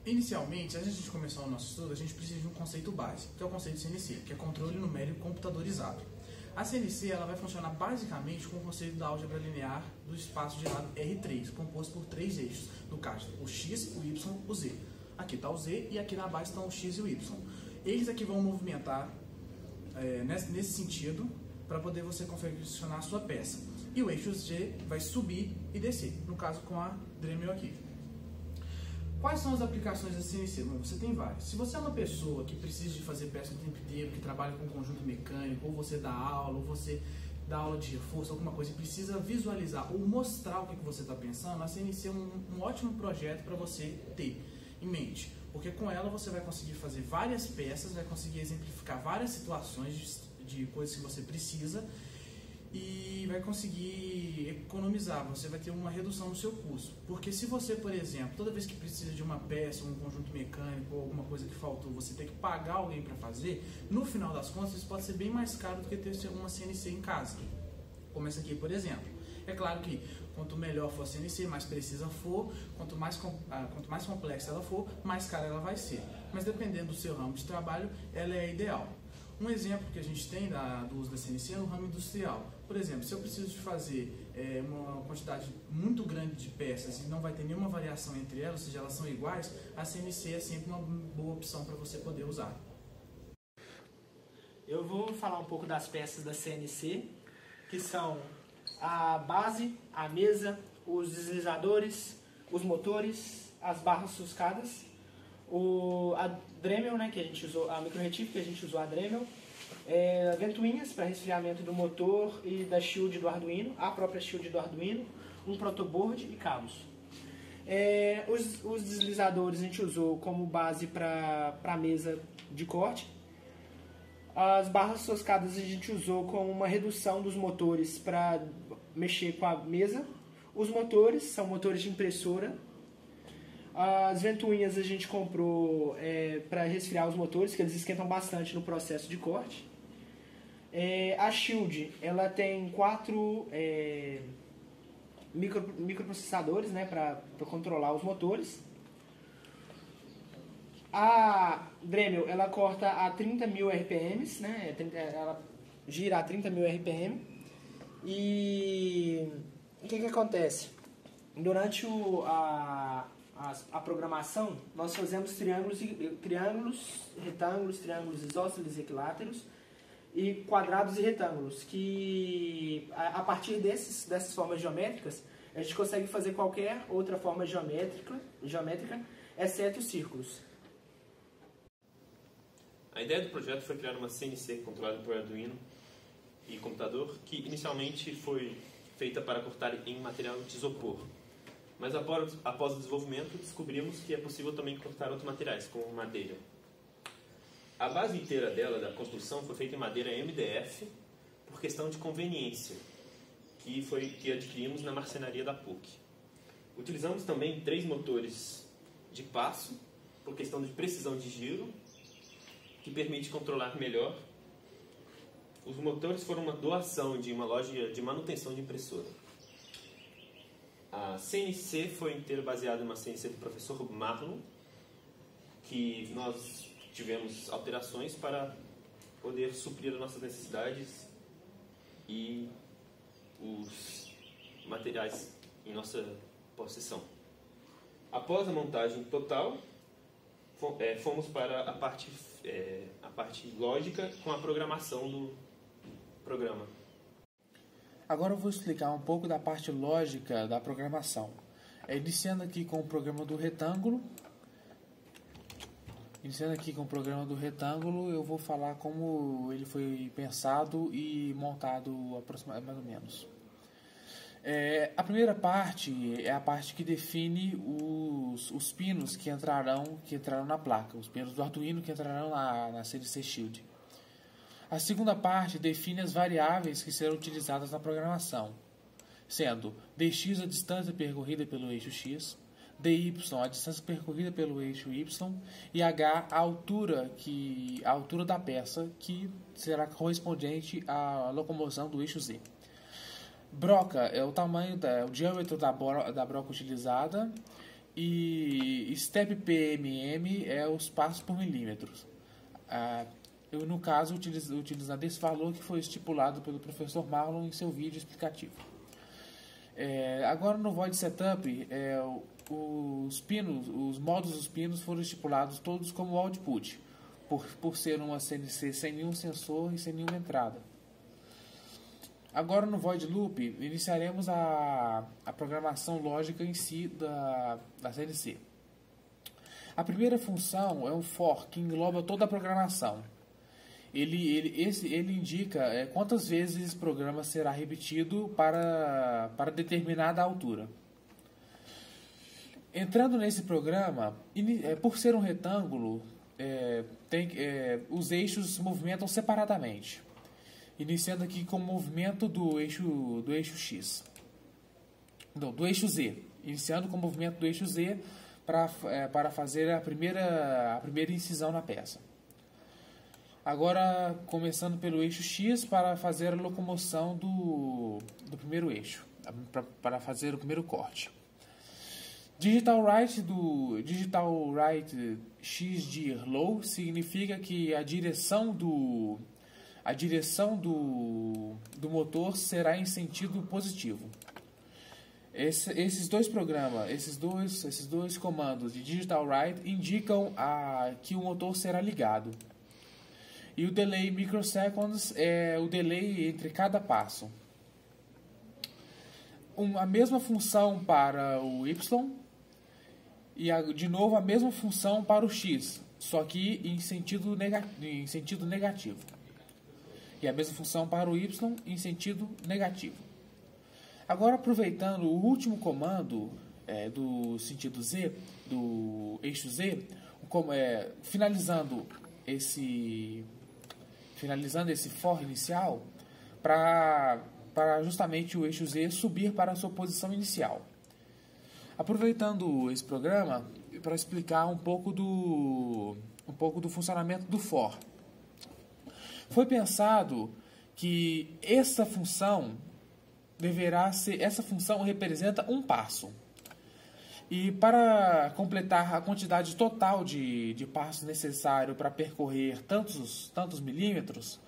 Inicialmente, antes de começar o nosso estudo, a gente precisa de um conceito básico, que é o conceito de CNC, que é controle numérico computadorizado. A CNC ela vai funcionar basicamente com o conceito da álgebra linear do espaço de lado R3, composto por três eixos, no caso, o X, o Y, o Z. Aqui está o Z e aqui na base estão o X e o Y. Eles aqui vão movimentar nesse sentido para poder você confeccionar a sua peça. E o eixo G vai subir e descer, no caso com a Dremel aqui. Quais são as aplicações da CNC? Bom, você tem várias. Se você é uma pessoa que precisa de fazer peça o tempo inteiro, que trabalha com conjunto mecânico, ou você dá aula, ou você dá aula de reforço, alguma coisa, e precisa visualizar ou mostrar o que você está pensando, a CNC é um ótimo projeto para você ter em mente. Porque com ela você vai conseguir fazer várias peças, vai conseguir exemplificar várias situações de coisas que você precisa e vai conseguir economizar, você vai ter uma redução no seu custo. Porque se você, por exemplo, toda vez que precisa de uma peça, um conjunto mecânico ou alguma coisa que faltou, você tem que pagar alguém para fazer, no final das contas isso pode ser bem mais caro do que ter uma CNC em casa. Como essa aqui, por exemplo. É claro que quanto melhor for a CNC, mais precisa for, quanto mais complexa ela for, mais cara ela vai ser. Mas dependendo do seu ramo de trabalho, ela é ideal. Um exemplo que a gente tem do uso da CNC é no ramo industrial. Por exemplo, se eu preciso de fazer uma quantidade muito grande de peças e não vai ter nenhuma variação entre elas, ou seja, elas são iguais, a CNC é sempre uma boa opção para você poder usar. Eu vou falar um pouco das peças da CNC, que são a base, a mesa, os deslizadores, os motores, as barras suscadas, a Dremel, né, que a gente usou, a micro-retífica que a gente usou a Dremel, ventoinhas para resfriamento do motor e da shield do Arduino, a própria shield do Arduino, um protoboard e cabos. Os deslizadores a gente usou como base para a mesa de corte. As barras suscadas a gente usou como uma redução dos motores para mexer com a mesa. Os motores são motores de impressora. As ventoinhas a gente comprou para resfriar os motores, que eles esquentam bastante no processo de corte. A Shield, ela tem 4 microprocessadores, né, para controlar os motores. A Dremel, ela corta a 30.000 RPMs, né, ela gira a 30.000 RPM. E o que acontece? Durante a programação, nós fazemos triângulos, retângulos, triângulos isósceles e equiláteros, e quadrados e retângulos, que a partir dessas formas geométricas, a gente consegue fazer qualquer outra forma geométrica, exceto os círculos. A ideia do projeto foi criar uma CNC controlada por Arduino e computador, que inicialmente foi feita para cortar em material de isopor. Mas após o desenvolvimento, descobrimos que é possível também cortar outros materiais, como madeira. A base inteira dela, da construção, foi feita em madeira MDF, por questão de conveniência, que adquirimos na marcenaria da PUC. Utilizamos também 3 motores de passo, por questão de precisão de giro, que permite controlar melhor. Os motores foram uma doação de uma loja de manutenção de impressora. A CNC foi inteira baseada em uma CNC do professor Marlon, que nós tivemos alterações para poder suprir as nossas necessidades e os materiais em nossa possessão. Após a montagem total, fomos para a parte lógica com a programação do programa. Agora eu vou explicar um pouco da parte lógica da programação. Iniciando aqui com o programa do retângulo. Eu vou falar como ele foi pensado e montado aproximadamente, mais ou menos. A primeira parte é a parte que define os pinos que entrarão na placa, os pinos do Arduino que entrarão na CNC Shield. A segunda parte define as variáveis que serão utilizadas na programação, sendo dx a distância percorrida pelo eixo x, dy a distância percorrida pelo eixo y e h a altura da peça, que será correspondente à locomoção do eixo z. Broca é o diâmetro da broca utilizada, E step PMM é os passos por milímetros. Eu, no caso, utilizando esse valor que foi estipulado pelo professor Marlon em seu vídeo explicativo. Agora, no Void Setup, os modos dos pinos foram estipulados todos como output, por ser uma CNC sem nenhum sensor e sem nenhuma entrada. Agora, no Void Loop, iniciaremos a programação lógica em si da CNC. A primeira função é um for, que engloba toda a programação. Ele indica quantas vezes esse programa será repetido para determinada altura. Entrando nesse programa, por ser um retângulo, os eixos se movimentam separadamente. Iniciando aqui com o movimento do eixo X. Não, do eixo Z. Iniciando com o movimento do eixo Z para fazer a primeira incisão na peça. Agora, começando pelo eixo X para fazer a locomoção do primeiro eixo, para fazer o primeiro corte. Digital Right XG Low significa que a direção do motor será em sentido positivo. Esses dois comandos de Digital Right indicam que o motor será ligado. E o delay microseconds é o delay entre cada passo. A mesma função para o Y e de novo a mesma função para o X, só que em sentido negativo. E a mesma função para o Y em sentido negativo. Agora, aproveitando o último comando do sentido Z, do eixo Z, finalizando esse for inicial para justamente o eixo Z subir para a sua posição inicial. Aproveitando esse programa para explicar um pouco do funcionamento do for. Foi pensado que essa função representa um passo. E para completar a quantidade total de passos necessário para percorrer tantos milímetros,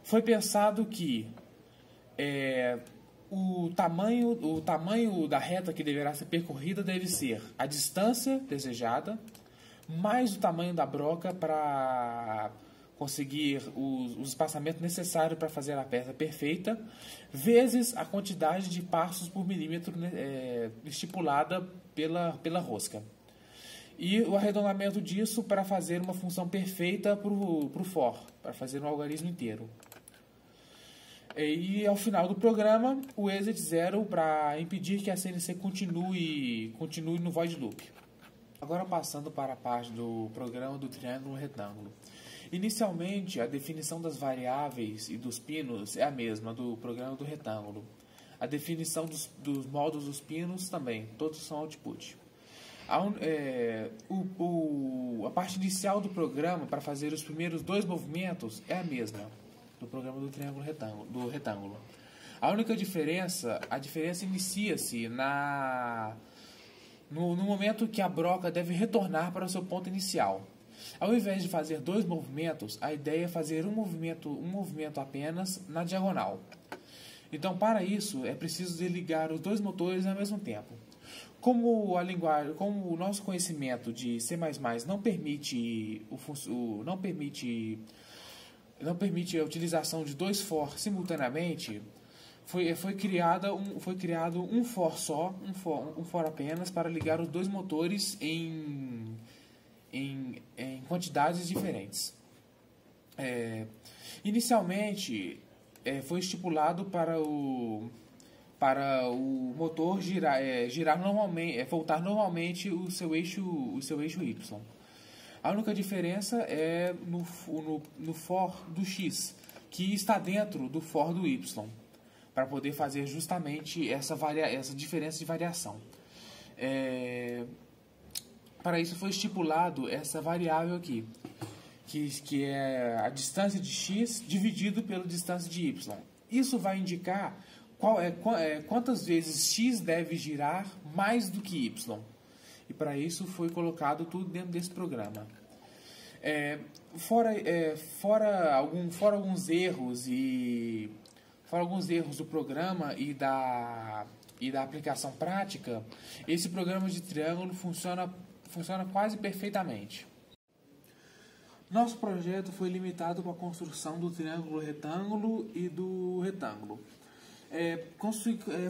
foi pensado que o tamanho da reta que deverá ser percorrida deve ser a distância desejada, mais o tamanho da broca para conseguir os espaçamentos necessários para fazer a peça perfeita, vezes a quantidade de passos por milímetro estipulada pela rosca. E o arredondamento disso para fazer uma função perfeita para o for, para fazer um algarismo inteiro. E ao final do programa, o exit 0 para impedir que a CNC continue no void loop. Agora passando para a parte do programa do triângulo retângulo. Inicialmente, a definição das variáveis e dos pinos é a mesma do programa do retângulo. A definição dos modos dos pinos também, todos são output. A parte inicial do programa para fazer os primeiros dois movimentos é a mesma do programa do triângulo retângulo. A única diferença, inicia-se no momento que a broca deve retornar para o seu ponto inicial. Ao invés de fazer dois movimentos, a ideia é fazer um movimento apenas na diagonal. Então, para isso, é preciso desligar os dois motores ao mesmo tempo. Como o nosso conhecimento de C++ não permite a utilização de dois for simultaneamente, foi criado um for só, um for apenas, para ligar os dois motores em quantidades diferentes. Inicialmente, foi estipulado para o motor girar normalmente, voltar normalmente o seu eixo Y. A única diferença é no for do X, que está dentro do for do Y, para poder fazer justamente essa diferença de variação. Para isso foi estipulado essa variável aqui, que é a distância de X dividido pela distância de Y. Isso vai indicar quantas vezes X deve girar mais do que Y. E para isso foi colocado tudo dentro desse programa. Fora alguns erros do programa e da aplicação prática, esse programa de triângulo funciona quase perfeitamente. Nosso projeto foi limitado com a construção do triângulo retângulo e do retângulo.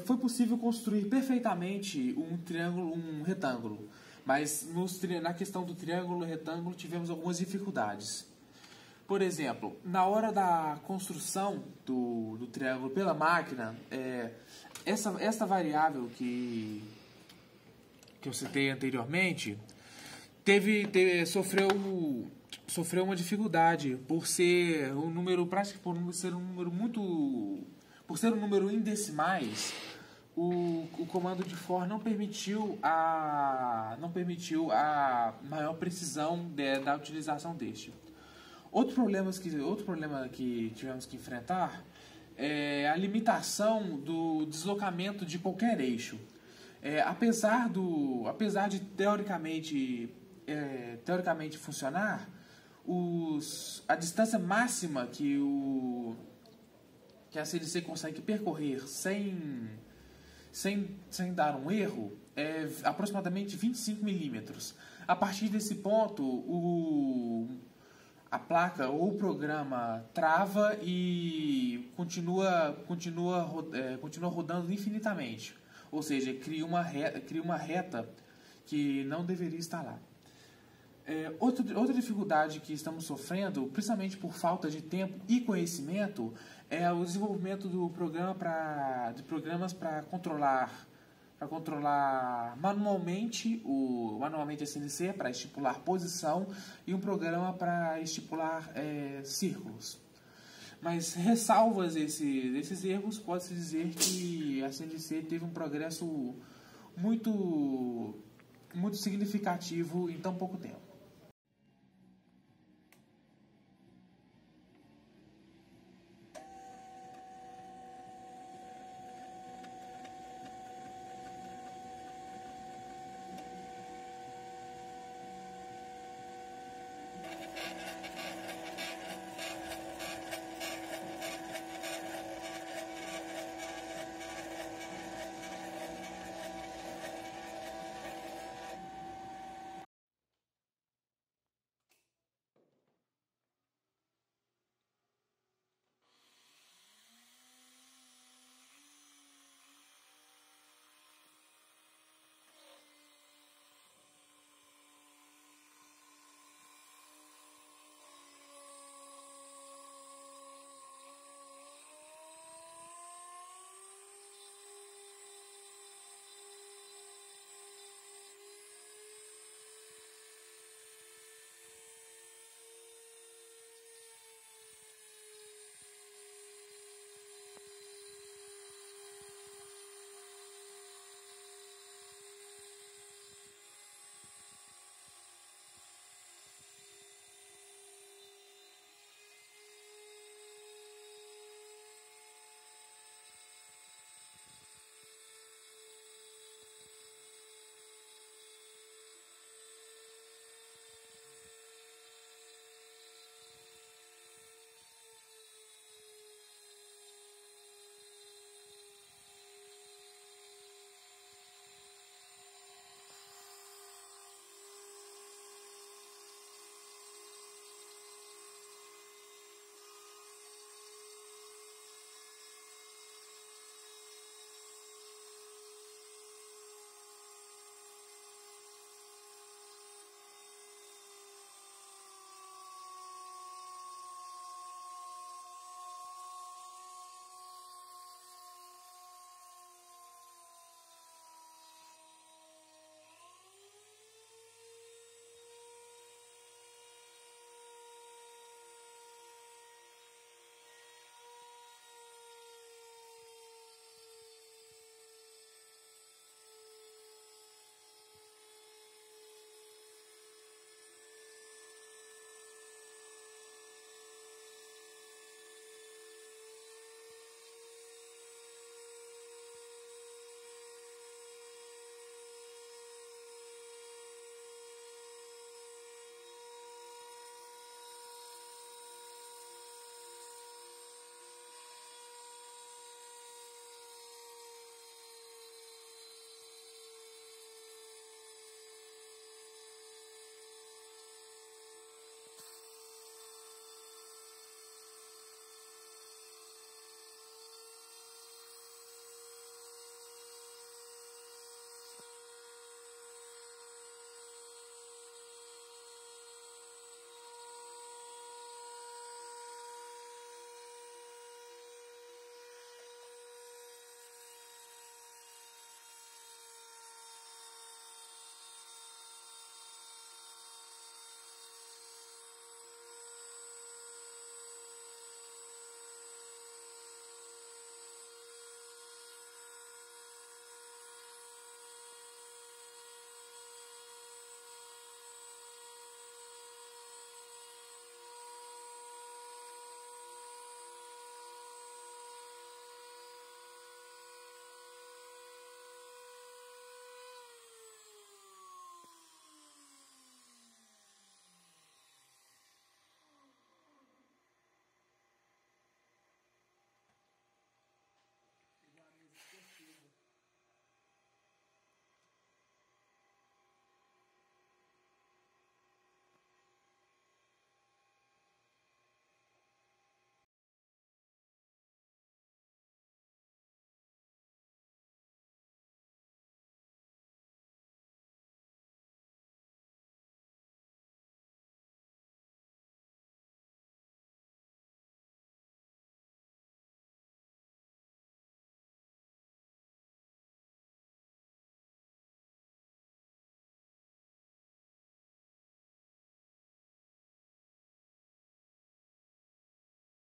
Foi possível construir perfeitamente um retângulo, mas na questão do triângulo e retângulo tivemos algumas dificuldades. Por exemplo, na hora da construção do triângulo pela máquina, essa variável que eu citei anteriormente sofreu uma dificuldade por ser um número em decimais. O comando de for não permitiu a maior precisão da utilização deste. Outro problema que tivemos que enfrentar é a limitação do deslocamento de qualquer eixo. Apesar de teoricamente funcionar, a distância máxima que a CNC consegue percorrer sem dar um erro é aproximadamente 25 milímetros. A partir desse ponto, a placa ou o programa trava e continua rodando infinitamente. Ou seja, cria uma reta que não deveria estar lá. Outra dificuldade que estamos sofrendo, principalmente por falta de tempo e conhecimento, é o desenvolvimento de programas para controlar manualmente a CNC, para estipular posição, e um programa para estipular círculos. Mas, ressalvas esses erros, pode-se dizer que a CNC teve um progresso muito significativo em tão pouco tempo.